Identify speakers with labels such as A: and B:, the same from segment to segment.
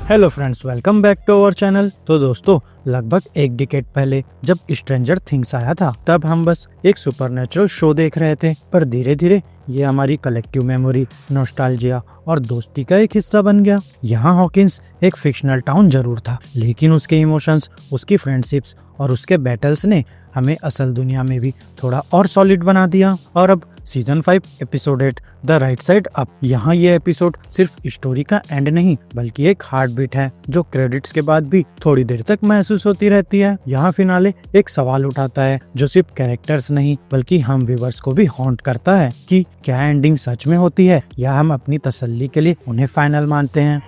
A: Hello friends, welcome back to our channel. तो दोस्तों, लगभग एक डिकेड पहले जब स्ट्रेंजर थिंग्स आया था, तब हम बस एक सुपरनेचुरल शो देख रहे थे। पर धीरे धीरे ये हमारी कलेक्टिव मेमोरी, नॉस्टैल्जिया और दोस्ती का एक हिस्सा बन गया। यहाँ हॉकिंस एक फिक्शनल टाउन जरूर था, लेकिन उसके इमोशंस, उसकी फ्रेंडशिप्स और उसके बैटल्स ने हमें असल दुनिया में भी थोड़ा और सॉलिड बना दिया। और अब season 5 episode 8 the right side up, यहाँ ये एपिसोड सिर्फ स्टोरी का एंड नहीं, बल्कि एक हार्ट बीट है जो क्रेडिट्स के बाद भी थोड़ी देर तक महसूस होती रहती है। यहाँ फिनाले एक सवाल उठाता है जो सिर्फ कैरेक्टर्स नहीं बल्कि हम व्यूअर्स को भी हॉन्ट करता है कि क्या एंडिंग सच में होती है या हम अपनी तसल्ली के लिए उन्हें फाइनल मानते हैं।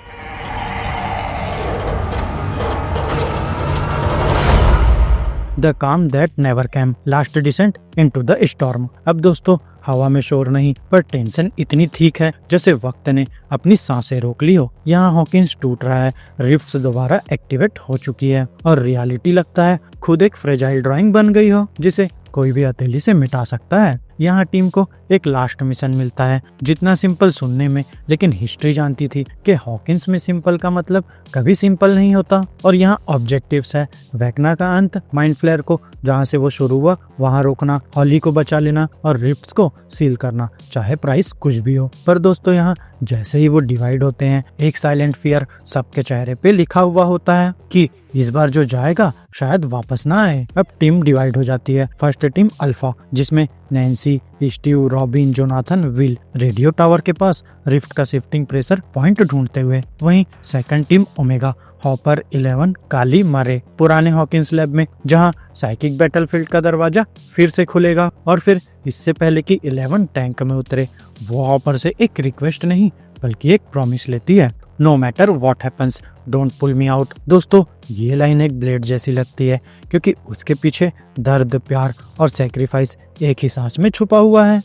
A: द काम that never cam, last descent into the storm. अब दोस्तों, हवा में शोर नहीं पर टेंशन इतनी ठीक है जैसे वक्त ने अपनी सांसें रोक ली हो। यहाँ हॉकिंस टूट रहा है, रिफ्ट्स दोबारा एक्टिवेट हो चुकी है और रियलिटी लगता है खुद एक फ्रेजाइल ड्राइंग बन गई हो जिसे कोई भी हथेली से मिटा सकता है। यहाँ टीम को एक लास्ट मिशन मिलता है, जितना सिंपल सुनने में, लेकिन हिस्ट्री जानती थी कि हॉकिंस में सिंपल का मतलब कभी सिंपल नहीं होता। और यहाँ ऑब्जेक्टिव्स है, वेक्ना का अंत, माइंड फ्लेयर को जहाँ से वो शुरू हुआ वहाँ रोकना, हॉली को बचा लेना और रिफ्ट्स को सील करना, चाहे प्राइस कुछ भी हो। पर दोस्तों, यहाँ जैसे ही वो डिवाइड होते हैं, एक साइलेंट फियर सबके चेहरे पे लिखा हुआ होता है कि इस बार जो जाएगा शायद वापस ना आए। अब टीम डिवाइड हो जाती है। फर्स्ट टीम अल्फा, जिसमें Nancy, Steve, robin, Jonathan, will radio tower के पास रिफ्ट का शिफ्टिंग प्रेशर पॉइंट ढूंढते हुए। वहीं सेकंड टीम ओमेगा, हॉपर, 11, काली, मरे पुराने हॉकिंस लैब में, जहां साइकिक बैटलफील्ड का दरवाजा फिर से खुलेगा। और फिर इससे पहले कि 11 टैंक में उतरे, वो हॉपर से एक रिक्वेस्ट नहीं बल्कि एक प्रॉमिस लेती है, no matter what happens don't pull me out. दोस्तों, ये लाइन एक ब्लेड जैसी लगती है क्योंकि उसके पीछे दर्द, प्यार और सैक्रिफाइस एक ही सांस में छुपा हुआ है।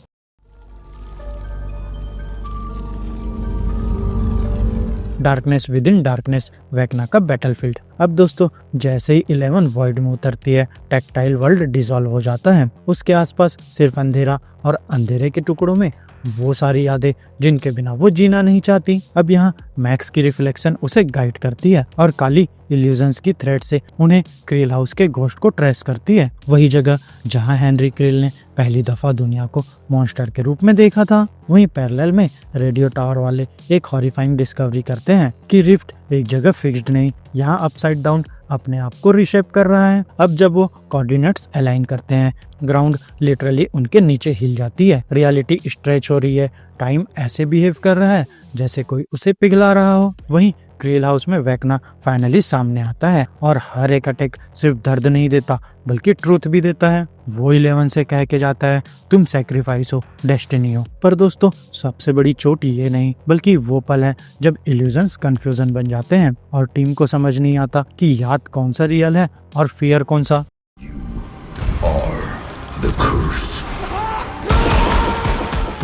A: डार्कनेस विद इन डार्कनेस, वेक्ना का बैटलफील्ड। अब दोस्तों, जैसे ही 11 वॉइड में उतरती है, टैक्टाइल वर्ल्ड डिसॉल्व हो जाता है। उसके आसपास सिर्फ अंधेरा और अंधेरे के टुकड़ों में वो सारी यादें जिनके बिना वो जीना नहीं चाहती। अब यहाँ मैक्स की रिफ्लेक्शन उसे गाइड करती है और काली इल्यूजन्स की थ्रेड से उन्हें क्रिल हाउस के घोस्ट को ट्रेस करती है, वही जगह जहाँ हेनरी क्रिल ने पहली दफा दुनिया को मॉन्स्टर के रूप में देखा था। वहीं पैरेलल में रेडियो टावर वाले एक हॉरिफाइंग डिस्कवरी करते हैं कि रिफ्ट एक जगह फिक्स्ड नहीं, यहाँ अपसाइड डाउन अपने आप को रिशेप कर रहा है। अब जब वो कोऑर्डिनेट्स अलाइन करते हैं, ग्राउंड लिटरली उनके नीचे हिल जाती है, रियलिटी स्ट्रेच हो रही है, टाइम ऐसे बिहेव कर रहा है जैसे कोई उसे पिघला रहा हो। वहीं क्रिल हाउस में वेक्ना फाइनली सामने आता है और हर एक अटैक सिर्फ दर्द नहीं देता बल्कि ट्रूथ भी देता है। वो 11 से कह के जाता है, तुम सैक्रिफाइस हो, डेस्टिनी हो। पर दोस्तों, सबसे बड़ी चोट ये नहीं बल्कि वो पल है जब इल्यूजन्स कंफ्यूजन बन जाते हैं और टीम को समझ नहीं आता कि याद कौन सा रियल है और फियर कौन सा।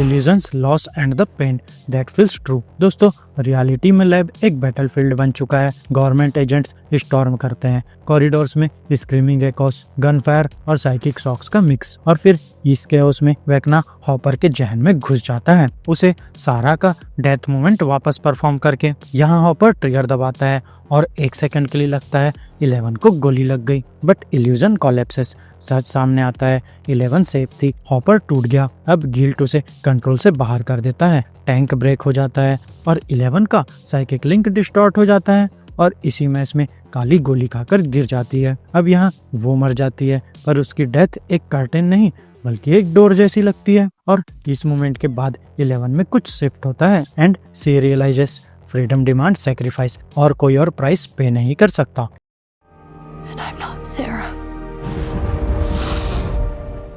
A: Illusions, loss and the pain that feels true। दोस्तों, रियलिटी में लैब एक बैटलफील्ड बन चुका है। गवर्नमेंट एजेंट्स स्टॉर्म करते हैं, कॉरिडोर्स में स्क्रीमिंग एकोस, गन फायर और साइकिक शॉक्स का मिक्स। और फिर इस केओस में वेक्ना हॉपर के जहन में घुस जाता है, उसे सारा का डेथ मोमेंट वापस परफॉर्म करके। यहाँ हॉपर ट्रिगर दबाता है और एक सेकंड के लिए लगता है 11 को गोली लग गई, बट इल्यूजन कोलैप्सेस। सच सामने आता है, 11 सेफ थी, हॉपर टूट गया। अब गिल्ट उसे कंट्रोल से बाहर कर देता है, टैंक ब्रेक हो जाता है और 11 का साइकिक लिंक डिस्टॉर्ट हो जाता है और इसी मैच में काली गोली खाकर गिर जाती है। अब यहाँ वो मर जाती है पर उसकी डेथ एक कर्टेन नहीं बल्कि एक डोर जैसी लगती है। और इस मोमेंट के बाद 11 में कुछ शिफ्ट होता है and she realises freedom demand sacrifice और कोई और प्राइस पे नहीं कर सकता।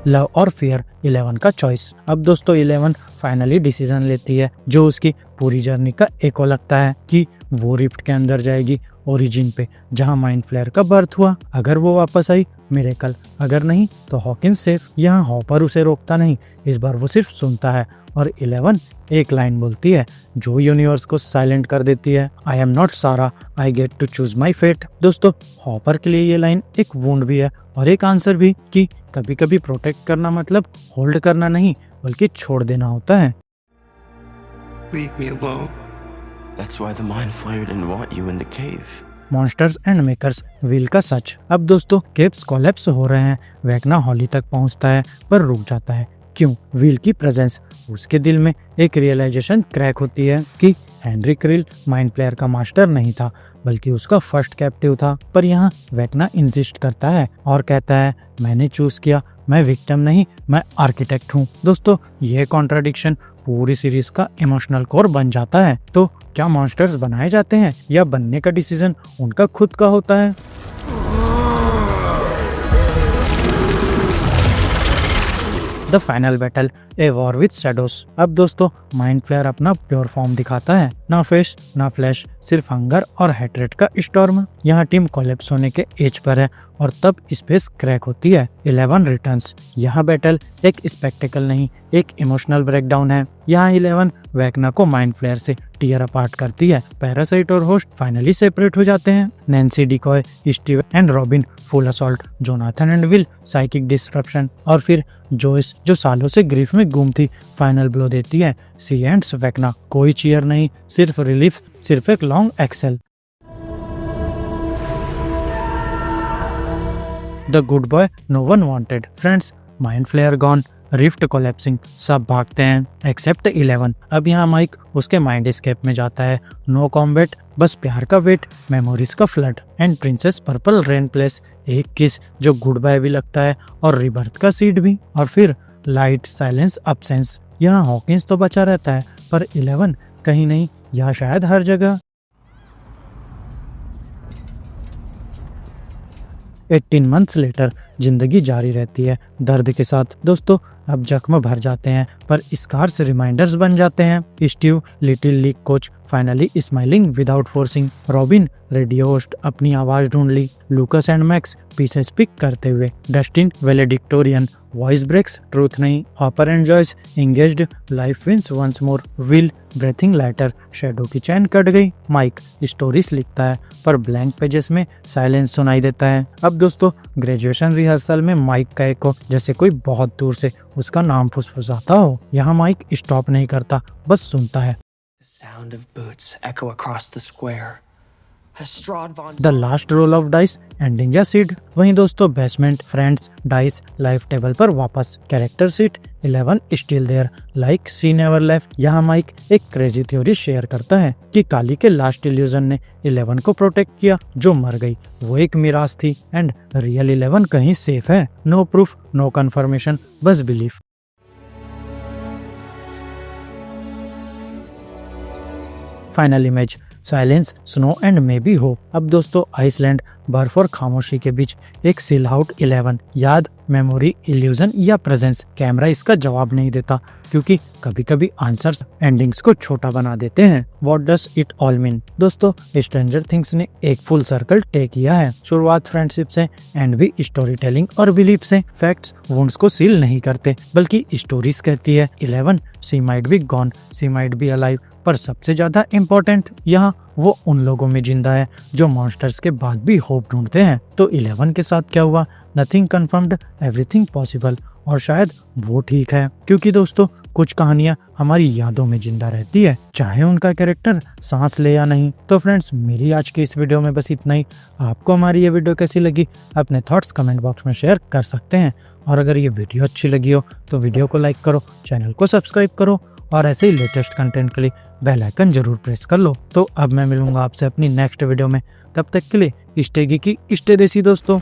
A: लव और फियर, 11 का चॉइस। अब दोस्तों, 11 फाइनली डिसीजन लेती है जो उसकी पूरी जर्नी का एको लगता है कि वो रिफ्ट के अंदर जाएगी, ओरिजिन पे, जहां माइंड फ्लेयर का बर्थ हुआ। अगर वो वापस आई, मिरेकल, अगर नहीं तो हॉकिंस सेफ। यहाँ हॉपर उसे रोकता नहीं, इस बार वो सिर्फ सुनता है और 11 एक लाइन बोलती है जो यूनिवर्स को साइलेंट कर देती है, आई am not Sara, I get to choose my fate. दोस्तों, हॉपर के लिए ये लाइन एक वुंड भी है और एक आंसर भी कि कभी कभी प्रोटेक्ट करना मतलब होल्ड करना नहीं बल्कि छोड़ देना होता है।
B: Leave me alone. That's why the Mind Flayer didn't want you in the cave.
A: Monsters and makers wheel का सच। अब दोस्तों केव्स कोलैप्स हो रहे हैं। वेकना हॉली तक पहुंचता है पर रुक जाता है। क्यों? व्हील की प्रेजेंस। उसके दिल में एक रियलाइजेशन क्रैक होती है कि हेनरी क्रिल माइंड फ्लेयर का मास्टर नहीं था बल्कि उसका फर्स्ट कैप्टिव था। पर यहाँ वेकना इंसिस्ट करता है और कहता है मैंने चूज किया, मैं विक्टिम नहीं, मैं आर्किटेक्ट हूँ। दोस्तों ये कॉन्ट्राडिक्शन पूरी सीरीज का इमोशनल कोर बन जाता है। तो क्या मॉन्स्टर्स बनाए जाते हैं या बनने का डिसीजन उनका खुद का होता है? The final battle, a war with shadows. अब दोस्तों माइंड फ्लेयर अपना प्योर फॉर्म दिखाता है। ना फेस ना फ्लैश, सिर्फ हंगर और हेट्रेट का स्टॉर्म। यहाँ टीम कोलैप्स होने के एज पर है और तब स्पेस क्रैक होती है। 11 रिटर्न्स। यहाँ बैटल एक स्पेक्टेकल नहीं, एक इमोशनल ब्रेकडाउन है। यहाँ 11 वेकना को माइंड फ्लेयर से टीयर अपार्ट करती है। पैरासाइट और होस्ट फाइनली सेपरेट हो जाते हैं। Nancy decoy, Steve and robin full assault, Jonathan and will psychic disruption, और फिर जोइस जो सालों से ग्रीफ में गुम थी फाइनल ब्लो देती है। She ends Vecna. कोई चीयर नहीं, सिर्फ रिलीफ, सिर्फ एक long exhale. The goodbye no one wanted. Friends, mind flayer gone, rift collapsing, सब भागते हैं एक्सेप्ट 11। अब यहाँ माइक उसके माइंड एस्केप में जाता है। नो कॉम्बैट, बस प्यार का वेट, मेमोरीज का flood and princess purple rain place. एक किस जो गुड बाय भी लगता है और रिबर्थ का सीड भी। और फिर लाइट, साइलेंस, अब्सेंस। यहाँ हॉकिंस तो बचा रहता है पर 11 कहीं नहीं, या शायद हर जगह। 18 मंथ्स लेटर जिंदगी जारी रहती है दर्द के साथ। दोस्तों अब जख्म भर जाते हैं पर स्कार्स रिमाइंडर्स बन जाते हैं। Steve little league coach finally smiling without forcing. Robin radio host अपनी आवाज ढूंढ ली। Lucas and Max pieces pick करते हुए। Dustin valedictorian voice breaks, truth नहीं। Hopper and Joyce engaged, life wins once more. Will breathing lighter, shadow की चैन cut गई। माइक स्टोरीज लिखता है पर ब्लैंक पेजेस में साइलेंस सुनाई देता है। अब दोस्तों ग्रेजुएशन रिहर्सल में माइक का एको जैसे कोई बहुत दूर से उसका नाम फुसफुसाता हो। यहाँ माइक स्टॉप नहीं करता, बस सुनता है।
C: Sound of boots echo across the square. Lestrade von
A: the last roll of dice, ending या सीड। वहीं दोस्तों basement, friends, dice, life table पर वापस। Character sheet, 11 still there, like she never left. यहाँ माइक एक क्रेजी थ्योरी शेयर करता है कि काली के लास्ट इल्यूजन ने 11 को प्रोटेक्ट किया। जो मर गई वो एक मिराज थी एंड रियल 11 कहीं सेफ है। नो प्रूफ, नो कंफर्मेशन, बस belief. Final image, silence, snow and may be hope. अब दोस्तों आइसलैंड, बर्फ और खामोशी के बीच एक सील आउट 11। याद, मेमोरी, इल्यूजन या प्रेजेंस? कैमरा इसका जवाब नहीं देता क्योंकि कभी कभी आंसर्स एंडिंग्स को छोटा बना देते हैं। What does it all mean? दोस्तों स्ट्रेंजर थिंग्स ने एक फुल सर्कल टेक किया है। शुरुआत फ्रेंडशिप से, एंड भी स्टोरी टेलिंग और बिलीफ से। फैक्ट्स वुंड्स को सील नहीं करते बल्कि स्टोरीज कहती है 11 she might be gone, she might be alive, पर सबसे ज्यादा इम्पोर्टेंट यहाँ वो उन लोगों में जिंदा है जो मॉन्स्टर्स के बाद भी होप ढूंढते हैं। तो 11 के साथ क्या हुआ? Nothing confirmed, everything possible. और शायद वो ठीक है क्योंकि दोस्तों कुछ कहानियां हमारी यादों में जिंदा रहती है चाहे उनका कैरेक्टर सांस ले या नहीं। तो फ्रेंड्स मेरी आज की इस वीडियो में बस इतना ही। आपको हमारी ये वीडियो कैसी लगी अपने थॉट्स कमेंट बॉक्स में शेयर कर सकते हैं। और अगर ये वीडियो अच्छी लगी हो तो वीडियो को लाइक करो, चैनल को सब्सक्राइब करो और ऐसे ही लेटेस्ट कंटेंट के लिए बेल आइकन जरूर प्रेस कर लो। तो अब मैं मिलूंगा आपसे अपनी नेक्स्ट वीडियो में। तब तक के लिए स्टे गीकी, स्टे देसी दोस्तों।